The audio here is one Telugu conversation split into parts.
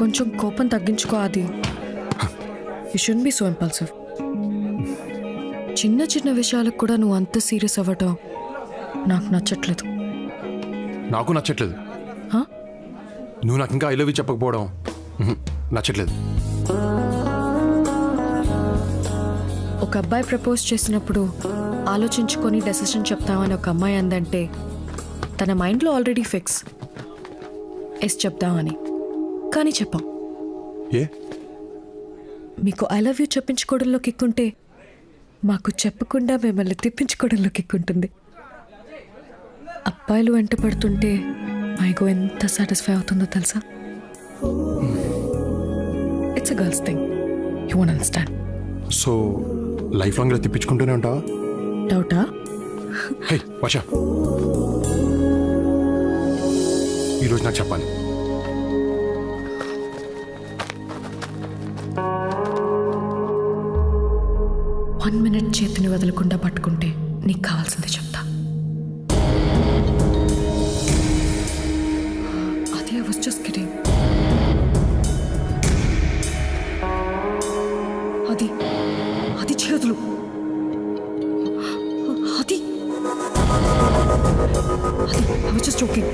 కొంచెం కోపం తగ్గించుకో ఆది. You should be so impulsive. చిన్న చిన్న విషయాలకు కూడా నువ్వు అంత సీరియస్ అవ్వటం నాకు నచ్చట్లేదు. నాకు నచ్చట్లేదు. హా? నువ్వు నాకు ఇంకా ఐ లవ్ యూ చెప్పకపోవడం నచ్చట్లేదు. ఒక అబ్బాయి ప్రపోజ్ చేసినప్పుడు ఆలోచించుకొని డెసిషన్ చెప్తామని ఒక అమ్మాయి అందంటే తన మైండ్లో ఆల్రెడీ ఫిక్స్ ఎస్ చెప్దామని. కానీ చెప్పాం. ఏ మీకు ఐ లవ్ యూ చెప్పించుకోవడంలో కిక్కుంటే మాకు చెప్పకుండా మిమ్మల్ని తిప్పించుకోవడంలో కిక్కుంటుంది. అబ్బాయిలు వెంట పడుతుంటే మైగో ఎంత సాటిస్ఫై అవుతుందో తెలుసా? It's a girls thing. You won't understand. So life long ఇలా తిప్పించుకుంటూనే ఉంటావా? డౌటా? హే వర్ష, ఈరోజు నాకు చెప్పాలి. వన్ మినిట్ చేతిని వదలకుండా పట్టుకుంటే నీకు కావాల్సింది చెప్తా. అది ఐ వాస్ జస్ట్ కిడింగ్. అది అది చేతులు. అది అది I was just joking.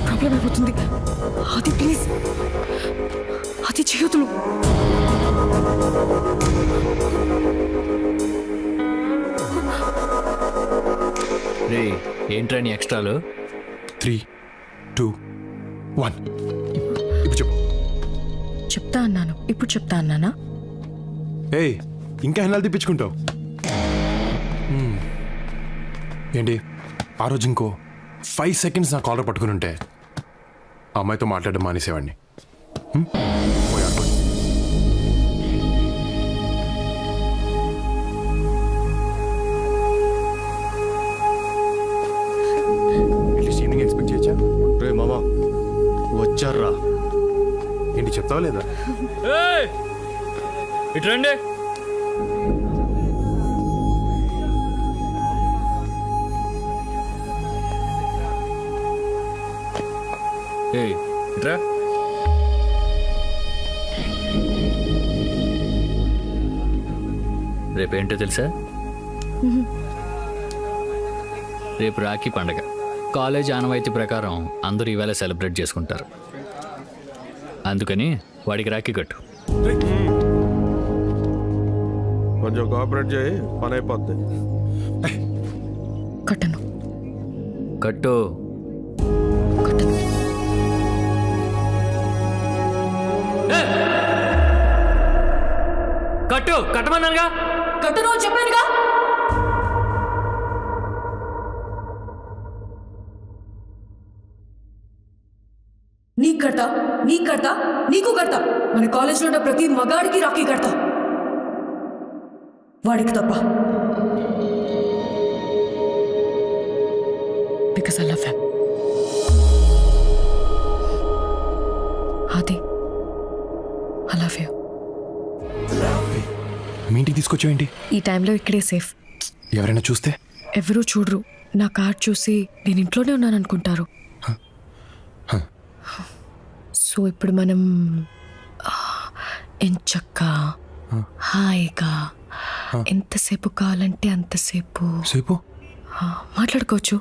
Problem అయిపోతుంది. అది ప్లీజ్, అది చేతులు. రే ఏంట్రా నీ ఎక్స్ట్రాలు? 3, 2, 1 ఇప్పుడు చెప్పు. చెప్తా అన్నాను, ఇప్పుడు చెప్తా అన్నానా? ఏయ్ ఇంకా ఎన్నాళ్ళు తిప్పించుకుంటావు? ఏంటి ఆ రోజు ఇంకో 5 seconds నా కాలర్ పట్టుకుని ఉంటే ఆ అమ్మాయితో మాట్లాడడం మానేసేవాడిని. ఈవినింగ్ ఎక్స్పెక్ట్ చేయొచ్చా? రే మామా వచ్చారా? ఏంటి చెప్తావా లేదా? ఇటు రండి. ఇట్రా. రేపేంటో తెలుసా? రేపు రాఖీ పండగ. కాలేజ్ ఆనవాయితీ ప్రకారం అందరూ ఈవేళ సెలబ్రేట్ చేసుకుంటారు. అందుకని వాడికి రాఖీ కట్టు. కొంచెం కోఆపరేట్ చేయి, పని అయిపోద్ది. కట్టను. కట్టు. కట్టను. కట్టు. కట్టమన్నానుగా. కట్టను అని చెప్పానుగా. నీకు కడతా, నీకు కడతా, నీకు కడతా. మన కాలేజ్లో ఉన్న ప్రతి మగాడికి రాఖీ కడతా, వాడికి తప్ప. Because I love him. ఆది, ఐ లవ్ యూ. మీ ఇంటికి తీసుకొచ్చావేంటి? ఈ టైంలో ఇక్కడే సేఫ్. ఎవరైనా చూస్తే? ఎవరూ చూడరు. నా కార్డ్ చూసి నేను ఇంట్లోనే ఉన్నాను అనుకుంటారు. సో ఇప్పుడు మనం ఎంచక్కా హాయిగా ఎంతసేపు కావాలంటే అంతసేపు సేపు మాట్లాడుకోవచ్చు.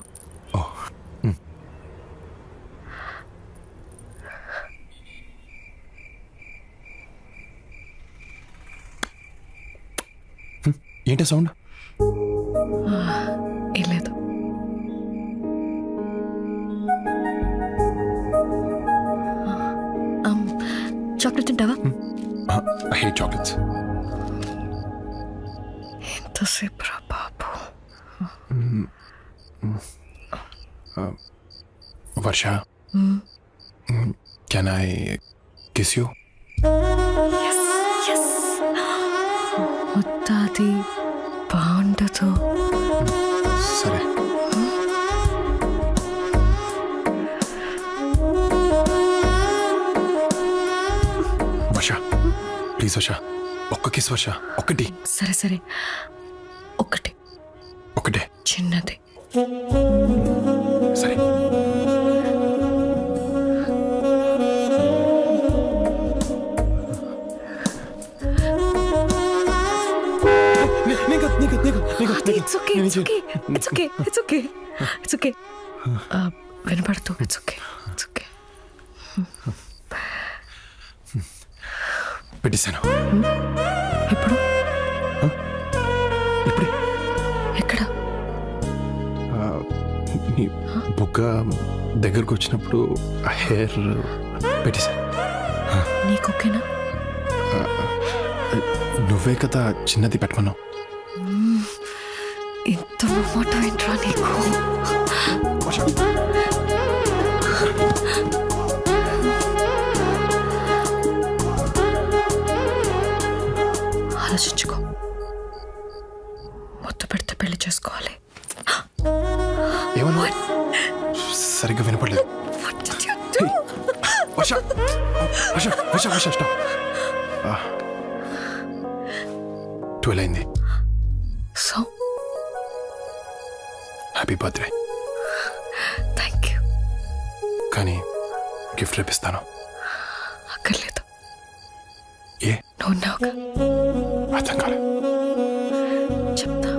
ఏంటి సౌండ్? ఏం లేదు. చాక్లెట్ తింటావా? I hate chocolates. ఎంతసేపు రా బాబు. వర్ష, కెన్ ఐ కిస్ యూ? ముత్తాది బాగుండదు. సరే. వర్ష ప్లీజ్ వర్ష, ఒక్క కిస్ వర్ష, ఒక్కటి. సరే సరే, ఒకటి. ఒకటే చిన్నది. సరే. It's okay it's okay it's okay it's okay వినపడుతూ ఇట్స్ ఓకే ఇట్స్ ఓకే పెట్టేశాను. ఎప్పుడు ఇప్పుడే ఎక్కడ నీ బుగ్గ దగ్గరకు వచ్చినప్పుడు ఆ హెయిర్ పెట్టేశాను. నీకు ఓకేనా? నువ్వే కదా చిన్నది పెట్టమన్నావు. ఇంత మాట ఏంట్రా నీకు? ఆలోచించుకో. మొత్తం పెడితే పెళ్లి చేసుకోవాలి. ఏమన్నా సరిగ్గా వినపడలేదు. What did you do? Varsha Varsha Varsha Varsha stop. 12 అయింది. So happy birthday. Thank you. కానీ గిఫ్ట్ రేపిస్తాను. అక్కర్లేదు. ఏ నువ్వు ఉన్నావుగా. అర్థం కాలే. చెప్తా.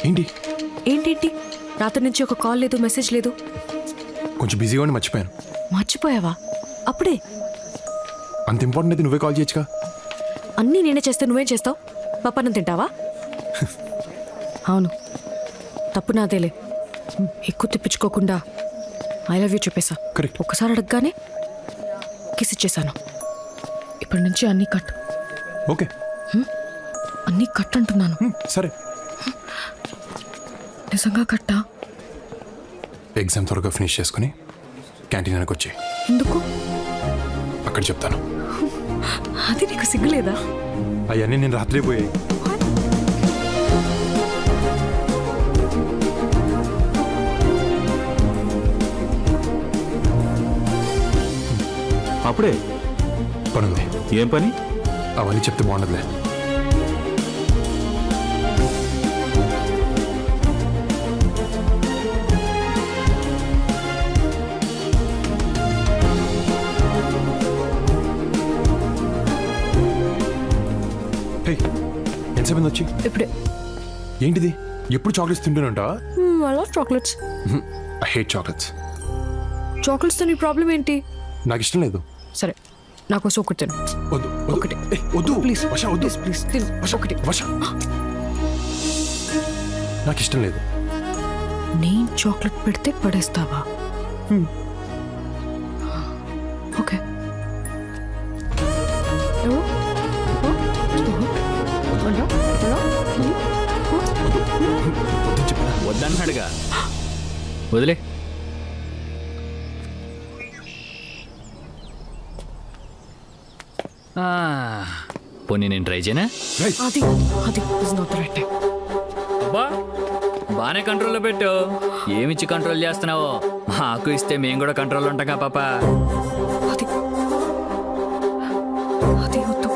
ఏంటి ఏంటేంటి? రాత్రి నుంచి ఒక కాల్ లేదు, మెసేజ్ లేదు. కొంచెం బిజీగా ఉండి మర్చిపోయాను. మర్చిపోయావా? అప్పుడే అంత ఇంపార్టెంట్ అయితే నువ్వే కాల్ చేయొచ్చుగా. అన్నీ నేనే చేస్తే నువ్వేం చేస్తావు? పప్పన్నం తింటావా? అవును, తప్పు నాదేలే. ఎక్కువ తిప్పించుకోకుండా ఐ లవ్ యూ చెప్పేశా. కరెక్ట్. ఒక్కసారి అడగగానే కిస్ ఇచ్చేసాను. ఇప్పటి నుంచి అన్నీ కట్. ఓకే అన్నీ కట్ అంటున్నాను. సరే. నిజంగా కట్టా? ఎగ్జామ్ త్వరగా ఫినిష్ చేసుకుని క్యాంటీన్ వెనక్కి వచ్చి ఎందుకు? అక్కడ చెప్తాను. అది నీకు సిగ్గులేదా? అవన్నీ నేను రాత్రి పోయాయి. అప్పుడే పనుంది. ఏం పని? అవన్నీ చెప్తే బాగుండదులే. ఎంతసేపు వచ్చి? ఇప్పుడే. ఏంటిది? ఎప్పుడు చాక్లెట్స్ తింటూనే ఉంటావా? I love chocolates. I hate chocolates. చాక్లెట్స్తో నీ ప్రాబ్లం ఏంటి? నాకు ఇష్టం లేదు. సరే, నాకోసం ఒకటి తిను. వద్దు వద్దు. ఒకటి. వద్దు ప్లీజ్ వర్ష, వద్దు ప్లీజ్ తిను. వర్ష, ఒకటి. వర్ష. నాకు ఇష్టం లేదు. నేను చాక్లెట్ పెడితే పడేస్తావా? ఓకే. వద్దన్నాడుగా, వదిలే. పోనీ నేను ట్రై చేయనా? అది అది is not the right time. అబ్బా, బాగానే కంట్రోల్లో పెట్టు. ఏమిచ్చి కంట్రోల్ చేస్తున్నావో మాకు ఇస్తే మేము కూడా కంట్రోల్ ఉంటాగా పాప. అది అది వద్దు.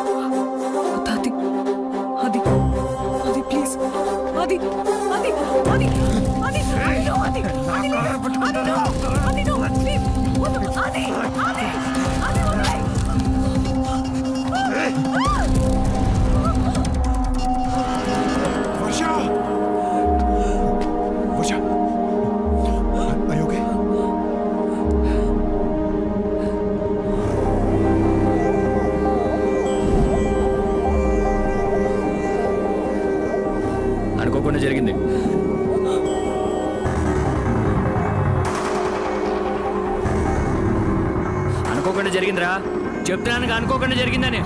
అది అది అది ప్లీజ్. అది అది అది అది no, అది అది అది no, please. వద్దు. అది అది అది వదిలేయ్. వర్ష, వర్ష, are you okay? అనుకోకుండా జరిగింది. అనుకోకుండా జరిగిందిరా, చెప్తున్నాను అనుకోకుండా జరిగిందని.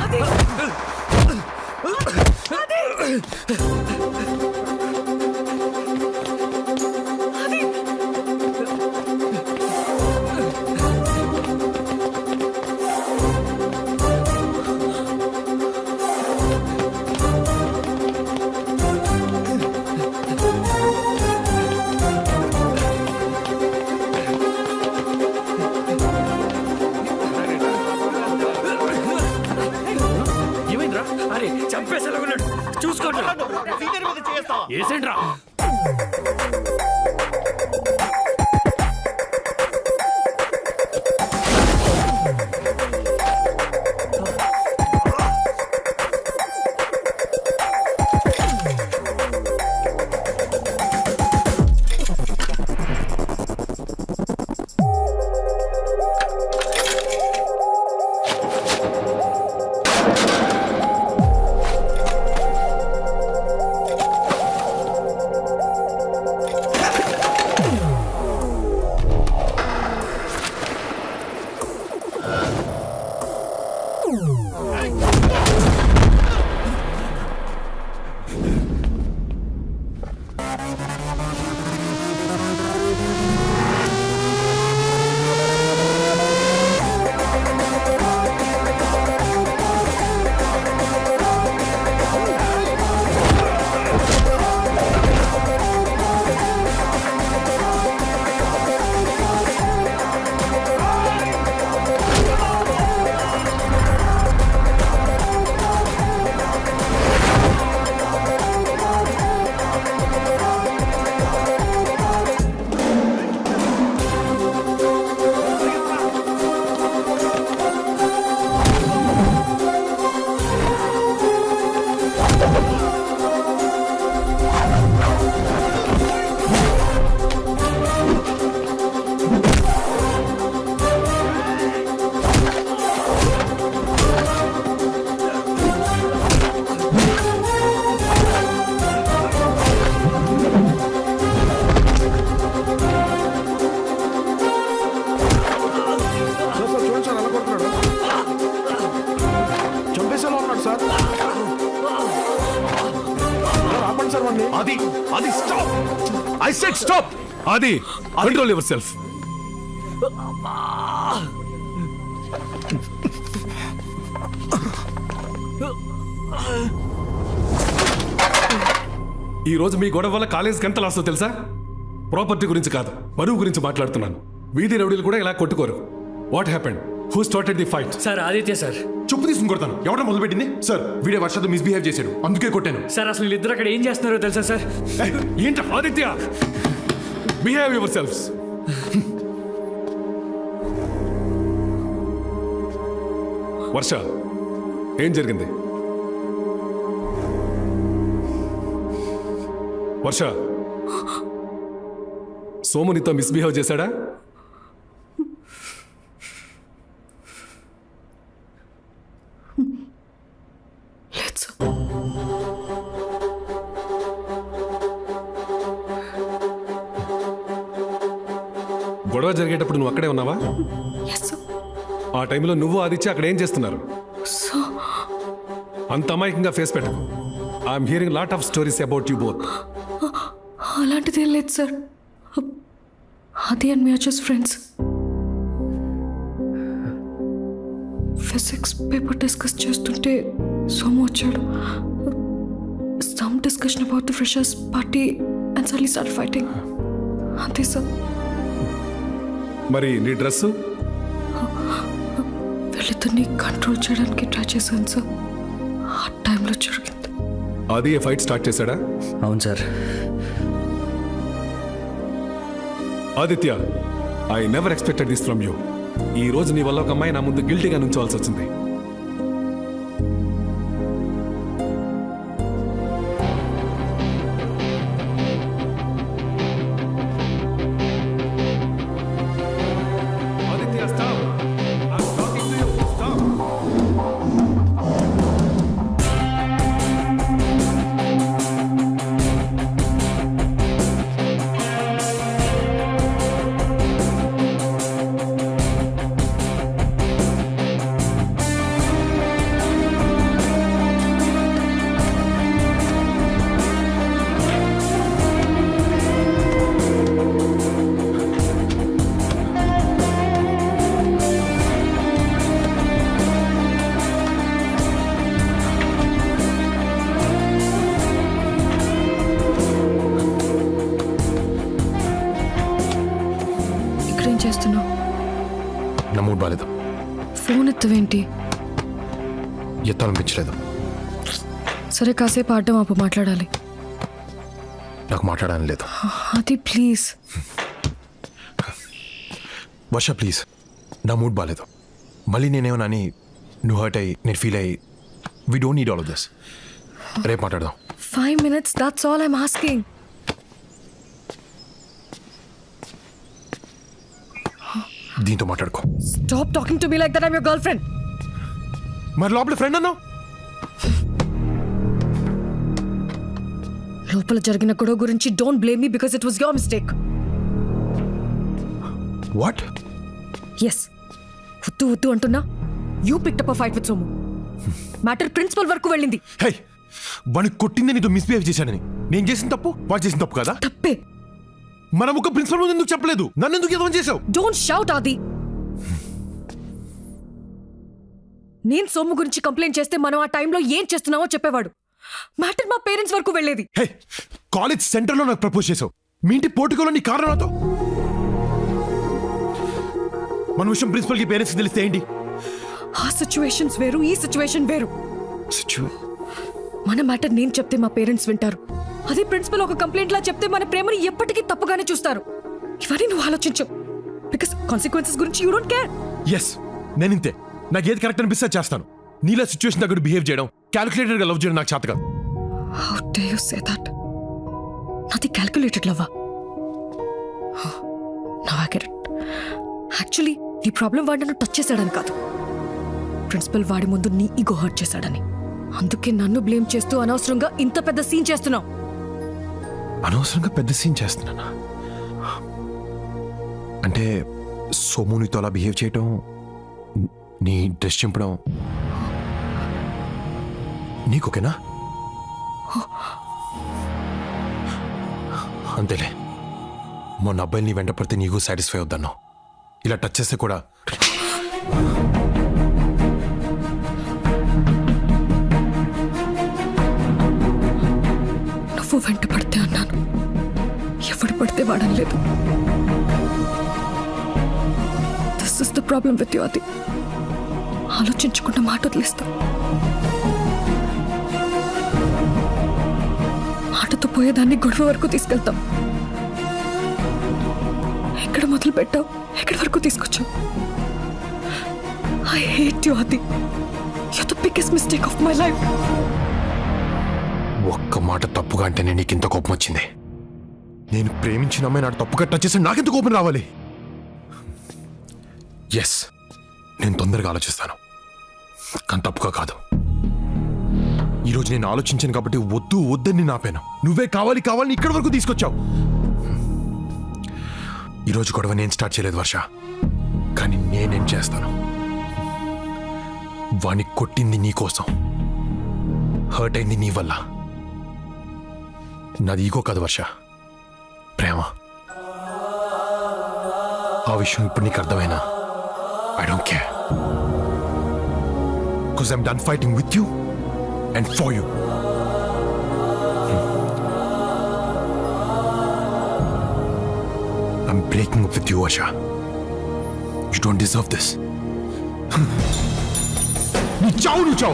సార్ చూడండి సార్ ఎలా కొడుతున్నాడు. చంపేసేలా ఉన్నాడు సార్. సార్, ఆపండి సార్ వాడిని. అది స్టాప్. I said stop. అది కంట్రోల్ యువర్ సెల్ఫ్. ఈ రోజు మీ గొడవ వల్ల కాలేజీకి ఎంత లాస్ తెలుసా? ప్రాపర్టీ గురించి కాదు, బరువు గురించి మాట్లాడుతున్నాను. వీధి రౌడీలు కూడా ఇలా కొట్టుకోరు. What happened? Who started the fight? Sir Aditya sir. చెప్పు తీసుకుని కొడతాను. ఎవడో మొదలుపెట్టింది? సార్ వీడే వర్షతో మిస్బిహేవ్ చేశాడు, అందుకే కొట్టాను. సార్ అసలు వీళ్ళిద్దరు అక్కడ ఏం చేస్తున్నారో తెలుసా సార్? ఏంట Aditya? Behave yourselves. Varsha, ఏం జరిగింది? వర్ష, సోము నీతో మిస్బిహేవ్ చేశాడా? లేదు సార్. గొడవ జరిగేటప్పుడు నువ్వు అక్కడే ఉన్నావా? Yes sir. ఆ టైంలో నువ్వు ఆదిత్య అక్కడ ఏం చేస్తున్నారు? సో అంత అమాయకంగా ఫేస్ పెట్టకు. I'm hearing lot of stories about you both. అలాంటిదేం లేదు సార్. అది and me just friends. Physics paper discuss చేస్తుంటే సోము వచ్చాడు. Some discussion about the freshers party and suddenly start fighting. అంతే సార్. మరి నీ డ్రెస్సు? వీళ్ళిద్దరిని కంట్రోల్ చేయడానికి ట్రై చేశాను సార్. ఆ టైంలో జరిగింది. అది ఏ ఫైట్ స్టార్ట్ చేశాడా? అవును sir. Aditya, I never expected this from you. ఈ రోజు నీ వల్ల ఒక అమ్మాయి నా ముందు గిల్టీగా నుంచోవాల్సి వచ్చింది. Aditya, stop. I'm talking to you. Stop. ఇక్కడేం చేస్తున్నావు? నా మూడ్ బాగాలేదు. ఫోన్ ఎత్తవేంటి? ఎత్తాలనిపించలేదు. సరే కాసేపు ఆడడం ఆపు, మాట్లాడాలి. నాకు మాట్లాడాలని లేదు. అది ప్లీజ్. వర్ష ప్లీజ్, నా మూడ్ బాగాలేదు. మళ్ళీ నేనేమన్నా అని నువ్వు హర్ట్ అయ్యి నేను ఫీల్ అయ్యి we don't need all of this. రేపు మాట్లాడదాం. 5 minutes, that's all I'm asking. దీంతో మాట్లాడుకో. Stop talking to me like that. I'm your girlfriend. మరి లోపల ఫ్రెండ్ అన్నావు. లోపల జరిగిన గొడవ గురించి don't blame me because it was your mistake. What? Yes, వద్దు వద్దు అంటున్నా. You picked up a fight with Somu. Matter principal వరకు వెళ్ళింది. హే, వాడిని కొట్టింది నీతో మిస్బిహేవ్ చేశాడని. నేను చేసిన తప్పు వాడు చేసిన తప్పు కదా. తప్పే. మనం ఒక ప్రిన్సిపల్ ముందు ఎందుకు చెప్పలేదు? నన్ను ఎందుకు ఎదవం చేసావు? డోంట్ షౌట్ ఆది. నేను సోము గురించి కంప్లైంట్ చేస్తే మనం ఆ టైంలో ఏం చేస్తున్నావో చెప్పేవాడు. మ్యాటర్ మా పేరెంట్స్ వరకు వెళ్ళేది. హే, కాలేజ్ సెంటర్లో నాకు ప్రపోజ్ చేసావు. మీ ఇంటి పోర్టుకోలో నీ కారణంతో మన విషయం ప్రిన్సిపల్కి పేరెంట్స్కి తెలిస్తే ఏంటి? ఆ సిచ్యువేషన్స్ వేరు, ఈ సిచ్యువేషన్ వేరు. మన మ్యాటర్ నేను చెప్తే మా పేరెంట్స్ వింటారు. అదే ప్రిన్సిపల్ ఒక కంప్లైంట్ లా చెప్తే మన ప్రేమని ఎప్పటికీ తప్పుగానే చూస్తారు. ఇవన్నీ నువ్వు ఆలోచించు. బికాస్ కాన్సిక్వెన్సెస్ గురించి యూ డోంట్ కేర్. ఎస్, నేను ఇంతే. నాకు ఏది కరెక్ట్ అనిపిస్తే చేస్తాను. నీలా సిచ్యువేషన్ దగ్గర బిహేవ్ చేయడం, క్యాలిక్యులేటెడ్ గా లవ్ చేయడం నాకు చేత కాదు. How dare you say that? నాది క్యాల్కులేటెడ్ లవ్వా? Now I get it. Actually నీ ప్రాబ్లం వాడు నన్ను టచ్ చేశాడని కాదు, ప్రిన్సిపల్ వాడి ముందు నీ ఈగో హర్ట్ చేశాడని. అందుకే నన్ను బ్లేమ్ చేస్తూ అనవసరంగా ఇంత పెద్ద సీన్ చేస్తున్నావు. అనవసరంగా పెద్ద సీన్ చేస్తున్నానా? అంటే సోము నీతో అలా బిహేవ్ చేయటం, నీ డ్రెస్ చింపడం నీకు ఓకేనా? అంతేలే. మొన్న అబ్బాయిని నీ వెంట పడితే నీకు సాటిస్ఫై అవుద్దన్నావు. ఇలా టచ్ చేస్తే కూడా నువ్వు వెంట పడితే అన్నాను, ఎవడు పడితే వాడనలేదు. This is the problem with you అది. ఆలోచించకుండా మాట వదిలేస్తావు. మాటతో పోయేదాన్ని గొడవ వరకు తీసుకెళ్తాం. ఎక్కడ మొదలు పెట్టావు, ఎక్కడి వరకు తీసుకొచ్చావు? ఐ హేట్ యు అది. You the biggest mistake of my life. ఒక్క మాట తప్పుగా అంటేనే నీకు ఇంత కోపం వచ్చింది. నేను ప్రేమించిన అమ్మాయి నాకు తప్పుగా టచ్ చేస్తే నాకెంత కోపం రావాలి? ఎస్, నేను తొందరగా ఆలోచిస్తాను, కానీ తప్పుగా కాదు. ఈరోజు నేను ఆలోచించాను కాబట్టి వద్దు వద్దని ఆపాను. నువ్వే కావాలి కావాలని ఇక్కడి వరకు తీసుకొచ్చావు. ఈరోజు గొడవ నేను స్టార్ట్ చేయలేదు వర్ష, కానీ నేనేం చేస్తాను. వాణ్ణి కొట్టింది నీ కోసం, హర్ట్ అయింది నీ వల్ల. నాది ఈగో కాదు వర్ష, ప్రేమ. ఆ విషయం ఇప్పుడు నీకు అర్థమైనా I don't care. Because I'm done fighting with you and for you. I'm breaking up with you, Asha. You don't deserve this. You ciao.